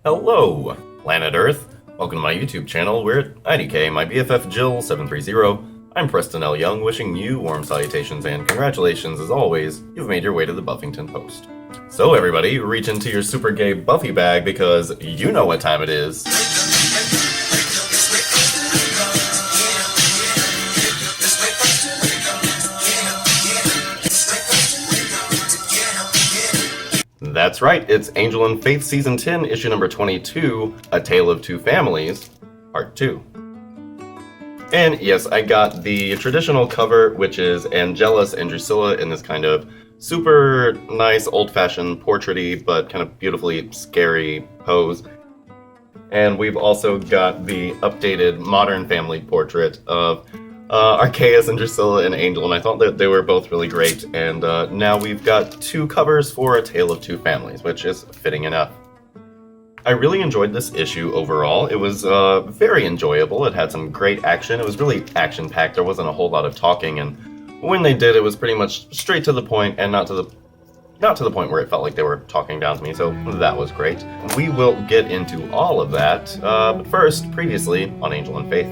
Hello, Planet Earth. Welcome to my YouTube channel, where IDK, my BFF Jill 730. I'm Preston L. Young, wishing you warm salutations and congratulations as always, you've made your way to the Buffington Post. So everybody, reach into your super gay Buffy bag because you know what time it is. That's right, it's Angel and Faith Season 10, Issue number 22, A Tale of Two Families, Part 2. And yes, I got the traditional cover, which is Angelus and Drusilla in this kind of super nice, old-fashioned, portrait-y, but kind of beautifully scary pose. And we've also got the updated modern family portrait of Arceus and Drusilla and Angel, and I thought that they were both really great, and now we've got two covers for A Tale of Two Families, which is fitting enough. I really enjoyed this issue overall. It was very enjoyable. It had some great action. It was really action-packed. There wasn't a whole lot of talking, and when they did, it was pretty much straight to the point, and not to the point where it felt like they were talking down to me, so that was great. We will get into all of that, but first, previously on Angel and Faith.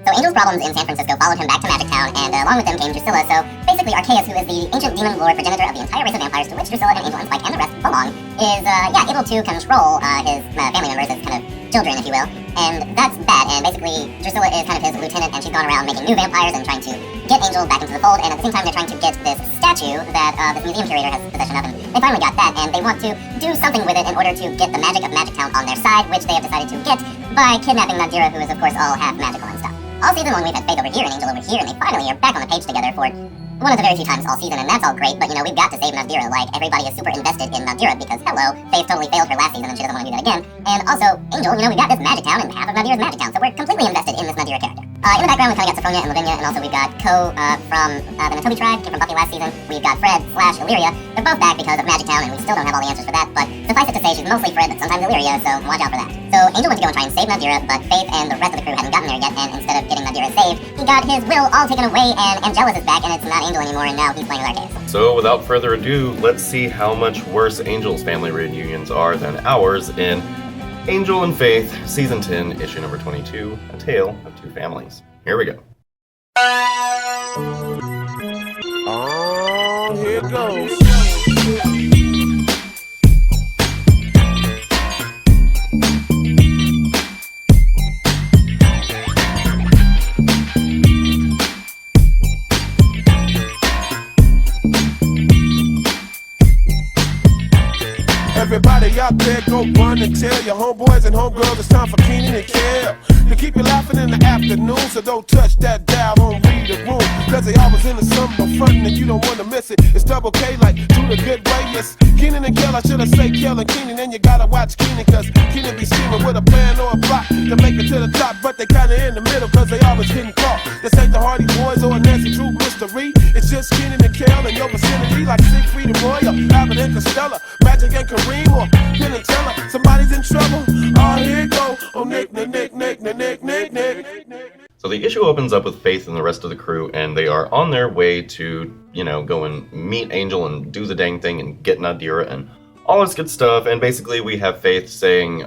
So Angel's problems in San Francisco followed him back to Magic Town, and along with them came Drusilla. So basically Arceus, who is the ancient demon lord progenitor of the entire race of vampires to which Drusilla and Angel and Spike and the rest belong, is able to control his family members, his kind of children, if you will. And that's bad, and basically Drusilla is kind of his lieutenant, and she's gone around making new vampires and trying to get Angel back into the fold, and at the same time they're trying to get this statue that this museum curator has possession of, and they finally got that, and they want to do something with it in order to get the magic of Magic Town on their side, which they have decided to get by kidnapping Nadira, who is of course all half magical and stuff. All season long we've had Faith over here and Angel over here, and they finally are back on the page together for one of the very few times all season, and that's all great, but we've got to save Nadira. Like, everybody is super invested in Nadira because, hello, Faith totally failed her last season and she doesn't want to do that again. And also, Angel, we got this Magic Town, and half of Nadira's Magic Town, so we're completely invested in this Nadira character. In the background, we've kind of got Sophronia and Lavinia, and also we've got Ko from the Natobi tribe, came from Buffy last season. We've got Fred/Illyria. They're both back because of Magic Town, and we still don't have all the answers for that, but suffice it to say, she's mostly Fred, but sometimes Illyria, so watch out for that. So Angel went to go and try and save Nadira, but Faith and the rest of the crew hadn't gotten there yet, and instead of getting Nadira saved, he got his will all taken away, and Angelus is back, and it's not Angel anymore, and now he's playing with Arceus. So without further ado, let's see how much worse Angel's family reunions are than ours in Angel and Faith, Season 10, Issue number 22, A Tale of Two Families. Here we go. Oh, here it goes. Everybody out there go run and tell your homeboys and homegirls it's time for Kenan and Cher to keep you laughing in the afternoon, so don't touch that dial, don't read the room, cause they always in the summer frontin' and you don't wanna miss it. It's double K like do the good way, yes. Kenan and Kel, I should've said Kel and Kenan, and you gotta watch Kenan, cause Kenan be scheming with a plan or a plot to make it to the top, but they kinda in the middle, cause they always getting caught. This ain't the Hardy Boys or a Nancy Drew mystery, it's just Kenan and Kel in your vicinity, like Siegfried and Roy or Abbott and Costello, Magic and Kareem or Penn and Teller. Somebody's in trouble, oh here it go, oh Nick. So the issue opens up with Faith and the rest of the crew, and they are on their way to, go and meet Angel and do the dang thing and get Nadira and all this good stuff. And basically we have Faith saying,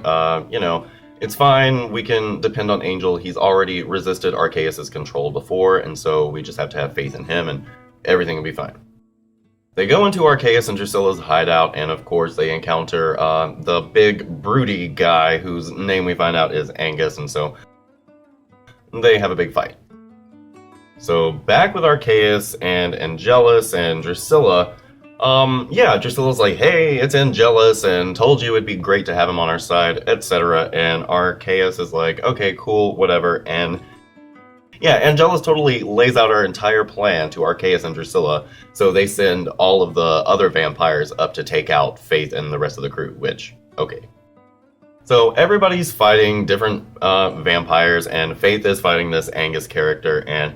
it's fine, we can depend on Angel. He's already resisted Arceus' control before, and so we just have to have faith in him and everything will be fine. They go into Arceus and Drusilla's hideout, and of course they encounter the big broody guy whose name we find out is Angus, and so they have a big fight. So back with Arceus and Angelus and Drusilla, Drusilla's like, hey, it's Angelus, and told you it'd be great to have him on our side, etc. And Arceus is like, okay, cool, whatever, and Angelus totally lays out our entire plan to Arceus and Drusilla, so they send all of the other vampires up to take out Faith and the rest of the crew, which, okay. So everybody's fighting different vampires, and Faith is fighting this Angus character, and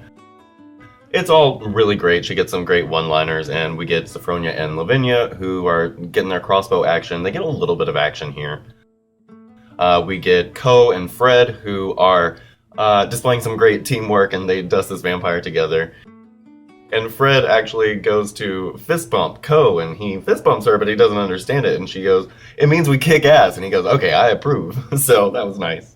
it's all really great. She gets some great one-liners, and we get Sophronia and Lavinia, who are getting their crossbow action. They get a little bit of action here. We get Ko and Fred, who are displaying some great teamwork, and they dust this vampire together. And Fred actually goes to fist bump Ko, and he fist bumps her, but he doesn't understand it. And she goes, "It means we kick ass." And he goes, "Okay, I approve." So that was nice.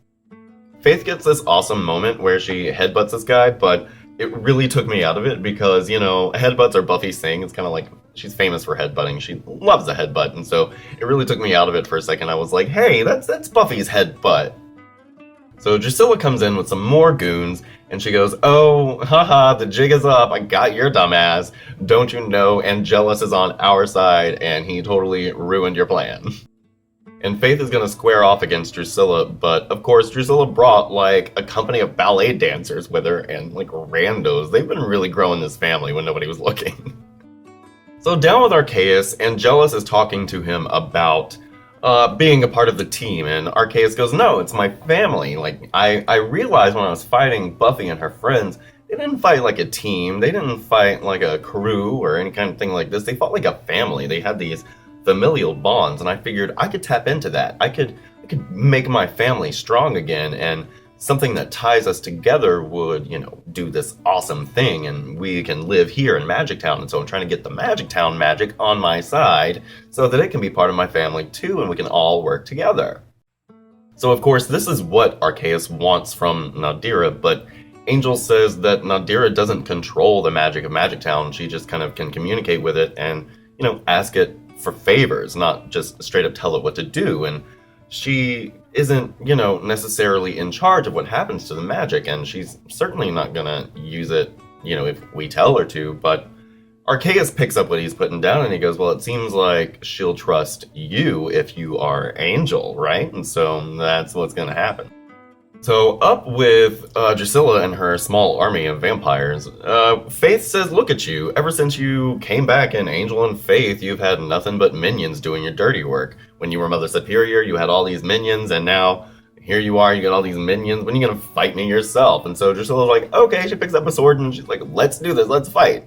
Faith gets this awesome moment where she headbutts this guy, but it really took me out of it because, headbutts are Buffy's thing. It's kind of like she's famous for headbutting. She loves a headbutt. And so it really took me out of it for a second. I was like, hey, that's Buffy's headbutt. So Drusilla comes in with some more goons, and she goes, "Oh, haha, the jig is up. I got your dumbass. Don't you know Angelus is on our side, and he totally ruined your plan." And Faith is going to square off against Drusilla, but of course Drusilla brought like a company of ballet dancers with her and like randos. They've been really growing this family when nobody was looking. So down with Arceus, Angelus is talking to him about being a part of the team, and Arceus goes, "No, it's my family. Like, I realized when I was fighting Buffy and her friends, they didn't fight like a team. They didn't fight like a crew or any kind of thing like this. They fought like a family. They had these familial bonds, and I figured I could tap into that. I could make my family strong again, and something that ties us together would, do this awesome thing, and we can live here in Magic Town. And so I'm trying to get the Magic Town magic on my side so that it can be part of my family too, and we can all work together." So of course, this is what Arceus wants from Nadira, but Angel says that Nadira doesn't control the magic of Magic Town. She just kind of can communicate with it and, ask it for favors, not just straight up tell it what to do. And she isn't, necessarily in charge of what happens to the magic, and she's certainly not gonna use it, if we tell her to. But Arceus picks up what he's putting down, and he goes, "Well, it seems like she'll trust you if you are Angel, right?" And so that's what's gonna happen. So up with Drusilla and her small army of vampires, Faith says, "Look at you. Ever since you came back in Angel and Faith, you've had nothing but minions doing your dirty work. When you were Mother Superior, you had all these minions, and now here you are, you got all these minions. When are you going to fight me yourself?" And so Drusilla's like, okay, she picks up a sword, and she's like, "Let's do this, let's fight."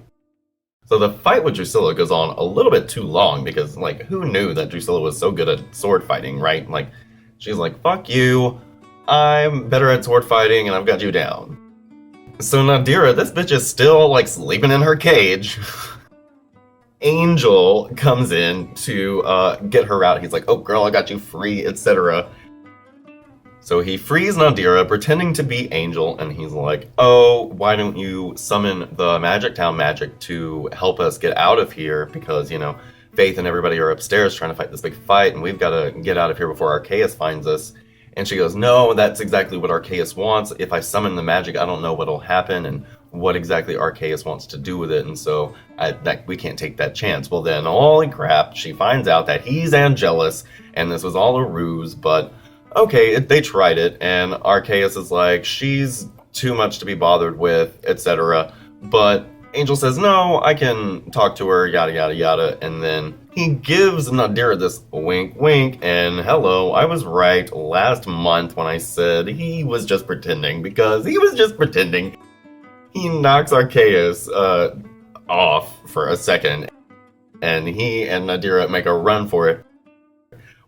So the fight with Drusilla goes on a little bit too long because, like, who knew that Drusilla was so good at sword fighting, right? Like, she's like, "Fuck you. I'm better at sword fighting, and I've got you down." So Nadira, this bitch is still, like, sleeping in her cage. Angel comes in to get her out. He's like, "Oh, girl, I got you free," etc. So he frees Nadira, pretending to be Angel, and he's like, "Oh, why don't you summon the Magic Town magic to help us get out of here? Because, Faith and everybody are upstairs trying to fight this big fight, and we've got to get out of here before Arceus finds us." And she goes, "No, that's exactly what Arceus wants. If I summon the magic, I don't know what'll happen and what exactly Arceus wants to do with it, and so we can't take that chance." Well then, holy crap, she finds out that he's Angelus, and this was all a ruse, but okay, they tried it, and Arceus is like, "She's too much to be bothered with," etc. But Angel says, "No, I can talk to her, yada yada yada," and then he gives Nadira this wink wink, and hello, I was right last month when I said he was just pretending, because he was just pretending. He knocks Arceus off for a second, and he and Nadira make a run for it,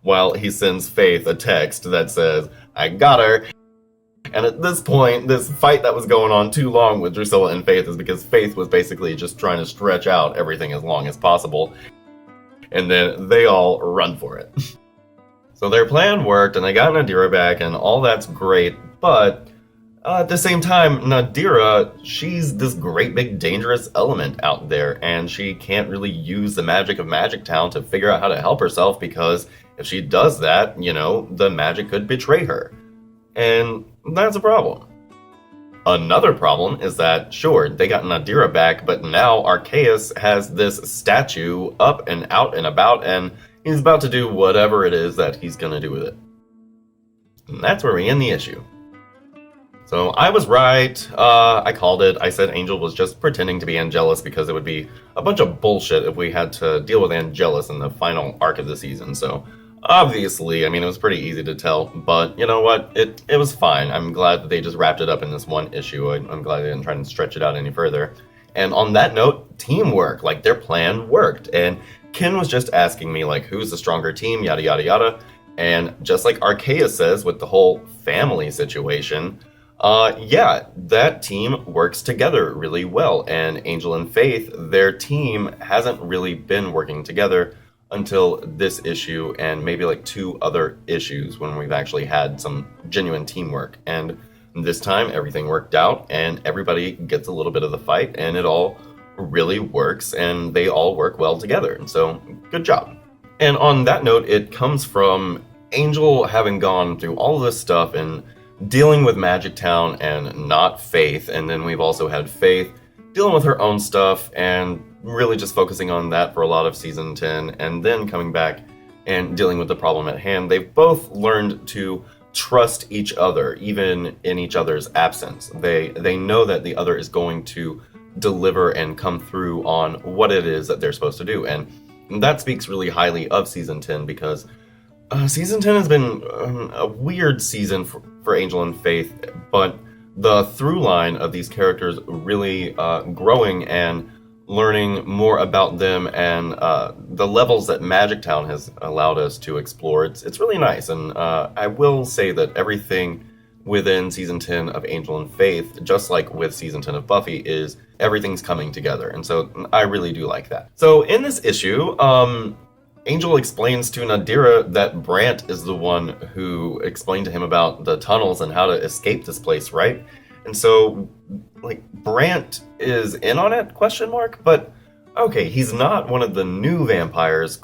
while he sends Faith a text that says, "I got her." And at this point, this fight that was going on too long with Drusilla and Faith is because Faith was basically just trying to stretch out everything as long as possible. And then they all run for it. So their plan worked, and they got Nadira back, and all that's great, but at the same time, Nadira, she's this great big dangerous element out there, and she can't really use the magic of Magic Town to figure out how to help herself, because if she does that, the magic could betray her. And that's a problem. Another problem is that, sure, they got Nadira back, but now Arceus has this statue up and out and about, and he's about to do whatever it is that he's gonna do with it. And that's where we end the issue. So I was right, I called it. I said Angel was just pretending to be Angelus because it would be a bunch of bullshit if we had to deal with Angelus in the final arc of the season, so obviously, it was pretty easy to tell, but you know what? It was fine. I'm glad that they just wrapped it up in this one issue. I'm glad they didn't try and stretch it out any further. And on that note, teamwork, like their plan worked. And Ken was just asking me, like, who's the stronger team, yada, yada, yada. And just like Arceus says with the whole family situation, Yeah, that team works together really well, and Angel and Faith, their team hasn't really been working together until this issue and maybe like 2 other issues when we've actually had some genuine teamwork. And this time everything worked out and everybody gets a little bit of the fight and it all really works and they all work well together. And so, good job. And on that note, it comes from Angel having gone through all of this stuff and dealing with Magic Town and not Faith, and then we've also had Faith dealing with her own stuff and really just focusing on that for a lot of season 10, and then coming back and dealing with the problem at hand. They've both learned to trust each other, even in each other's absence. They know that the other is going to deliver and come through on what it is that they're supposed to do, and that speaks really highly of season 10 because season 10 has been a weird season for Angel and Faith, but the through line of these characters really growing and learning more about them and the levels that Magic Town has allowed us to explore, it's really nice. And I will say that everything within season 10 of Angel and Faith, just like with season 10 of Buffy, is everything's coming together. And so I really do like that. So in this issue, Angel explains to Nadira that Brant is the one who explained to him about the tunnels and how to escape this place, right? And so, like, Brant is in on it, ? But, okay, he's not one of the new vampires, ?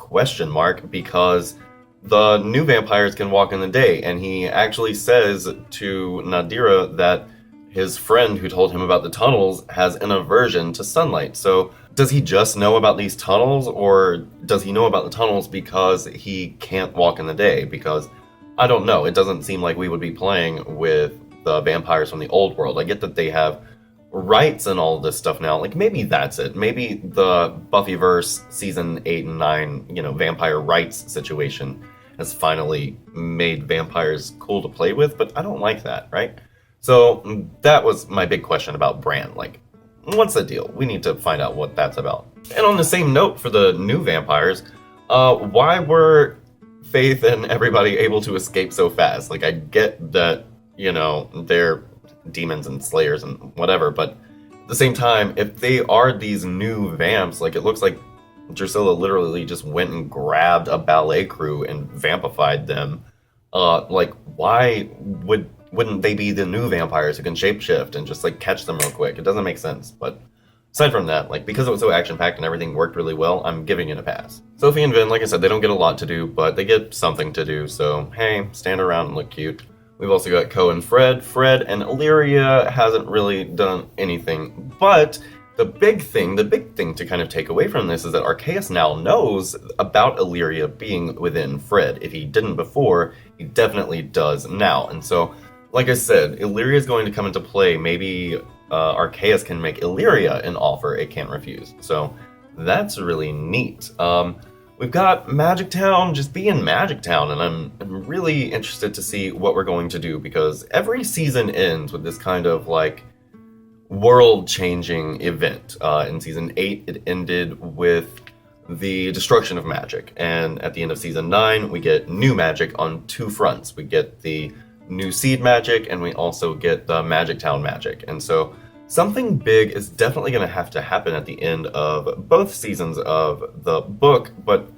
Because the new vampires can walk in the day, and he actually says to Nadira that his friend who told him about the tunnels has an aversion to sunlight. So does he just know about these tunnels, or does he know about the tunnels because he can't walk in the day? Because I don't know. It doesn't seem like we would be playing with the vampires from the old world. I get that they have rights and all this stuff now. Like, maybe that's it. Maybe the Buffyverse season 8 and 9, vampire rights situation has finally made vampires cool to play with, but I don't like that, right? So that was my big question about Bran. Like, what's the deal? We need to find out what that's about. And on the same note for the new vampires, why were Faith and everybody able to escape so fast? Like, I get that, they're demons and slayers and whatever, but at the same time, if they are these new vamps, like, it looks like Drusilla literally just went and grabbed a ballet crew and vampified them. Like, why wouldn't they be the new vampires who can shapeshift and just, like, catch them real quick? It doesn't make sense, but aside from that, like, because it was so action-packed and everything worked really well, I'm giving it a pass. Sophie and Vin, like I said, they don't get a lot to do, but they get something to do, so hey, stand around and look cute. We've also got Ko and Fred. Fred and Illyria hasn't really done anything, but the big thing to kind of take away from this is that Arceus now knows about Illyria being within Fred. If he didn't before, he definitely does now. And so, like I said, Illyria is going to come into play. Maybe Arceus can make Illyria an offer it can't refuse. So that's really neat. We've got Magic Town just being Magic Town, and I'm really interested to see what we're going to do, because every season ends with this kind of, like, world-changing event. In season 8, it ended with the destruction of magic, and at the end of season 9, we get new magic on 2 fronts. We get the new seed magic, and we also get the Magic Town magic. And so something big is definitely going to have to happen at the end of both seasons of the book, but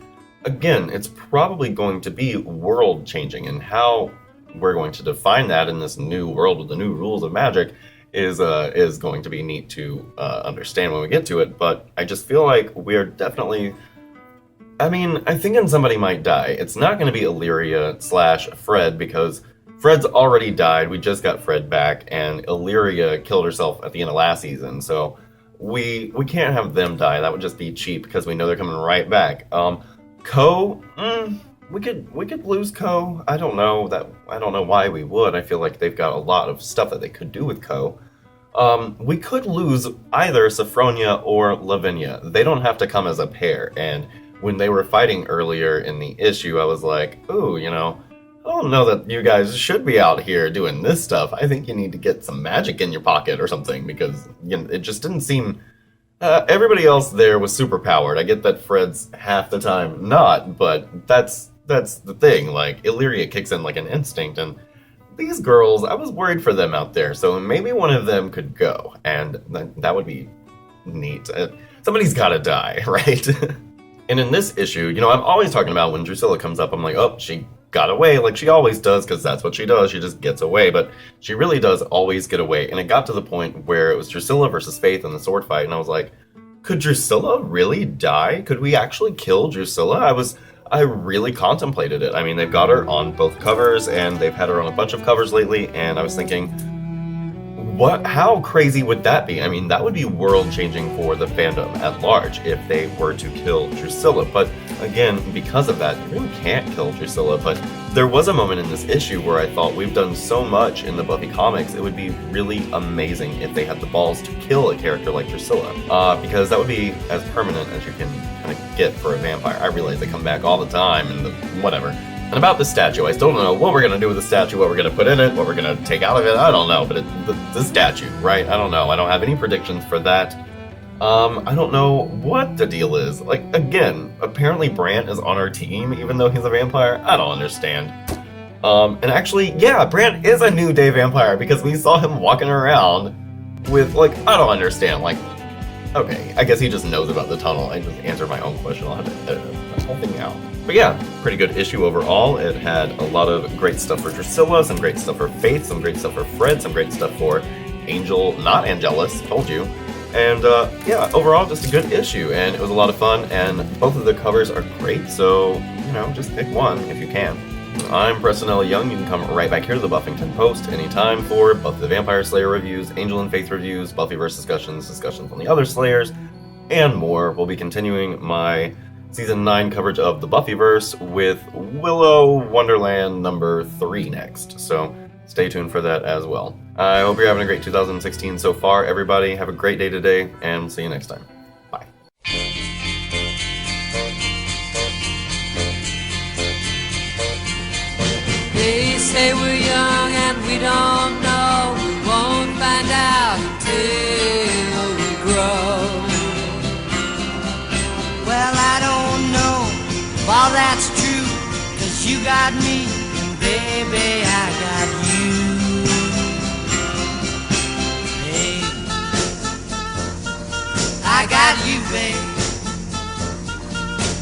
again, it's probably going to be world-changing, and how we're going to define that in this new world with the new rules of magic is going to be neat to understand when we get to it. But I just feel like we're definitely, I'm thinking somebody might die. It's not going to be Illyria / Fred, because Fred's already died. We just got Fred back, and Illyria killed herself at the end of last season, so we can't have them die. That would just be cheap, because we know they're coming right back. Ko, we could lose Ko. I don't know why we would. I feel like they've got a lot of stuff that they could do with Ko. We could lose either Sophronia or Lavinia. They don't have to come as a pair, and when they were fighting earlier in the issue, I was like, ooh, I don't know that you guys should be out here doing this stuff. I think you need to get some magic in your pocket or something, because it just didn't seem... everybody else there was super powered. I get that Fred's half the time not, but that's the thing. Like, Illyria kicks in like an instinct, and these girls, I was worried for them out there, so maybe one of them could go, and that would be neat. Somebody's gotta die, right? And in this issue, you know, I'm always talking about when Drusilla comes up, I'm like, oh, she got away, like she always does, because that's what she does, she just gets away, but she really does always get away, and it got to the point where it was Drusilla versus Faith in the sword fight, and I was like, could Drusilla really die? Could we actually kill Drusilla? I really contemplated it. I mean, they've got her on both covers, and they've had her on a bunch of covers lately, and I was thinking, how crazy would that be? I mean, that would be world-changing for the fandom at large if they were to kill Drusilla. But again, because of that, you really can't kill Drusilla. But there was a moment in this issue where I thought we've done so much in the Buffy comics, it would be really amazing if they had the balls to kill a character like Drusilla. Because that would be as permanent as you can kind of get for a vampire. I realize they come back all the time and whatever. And about the statue, I still don't know what we're going to do with the statue, what we're going to put in it, what we're going to take out of it, I don't know, but the statue, right? I don't know, I don't have any predictions for that. I don't know what the deal is. Like, again, apparently Brant is on our team, even though he's a vampire, I don't understand. And actually, yeah, Brant is a New Day vampire, because we saw him walking around with, like, I don't understand, like, okay, I guess he just knows about the tunnel. I just answered my own question, I'll have to edit the whole thing out. But yeah, pretty good issue overall. It had a lot of great stuff for Drusilla, some great stuff for Faith, some great stuff for Fred, some great stuff for not Angelus, told you. And yeah, overall just a good issue, and it was a lot of fun, and both of the covers are great, so, you know, just pick one if you can. I'm Preston L. Young. You can come right back here to the Buffington Post anytime for Buffy the Vampire Slayer reviews, Angel and Faith reviews, Buffyverse discussions on the other Slayers, and more. We'll be continuing my Season 9 coverage of the Buffyverse with Willow Wonderland number 3 next, so stay tuned for that as well. I hope you're having a great 2016 so far, everybody. Have a great day today, and we'll see you next time. Bye. They say we're young and we don't know. We won't find out until we grow. Well, I don't know if all that's true, 'cause you got me, and baby, I got you. Babe, I got you, babe.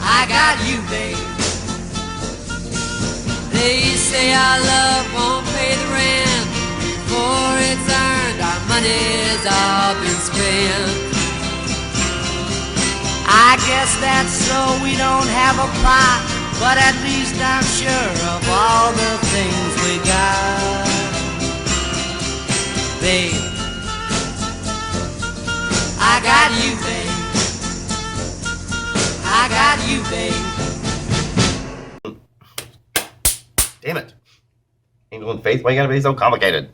I got you, babe. They say our love won't pay the rent before it's earned. Our money's all been spent. I guess that's so we don't have a plot, but at least I'm sure of all the things we got. Babe, I got you, babe. I got you, babe. Damn it. Angel and Faith, why you gotta be so complicated?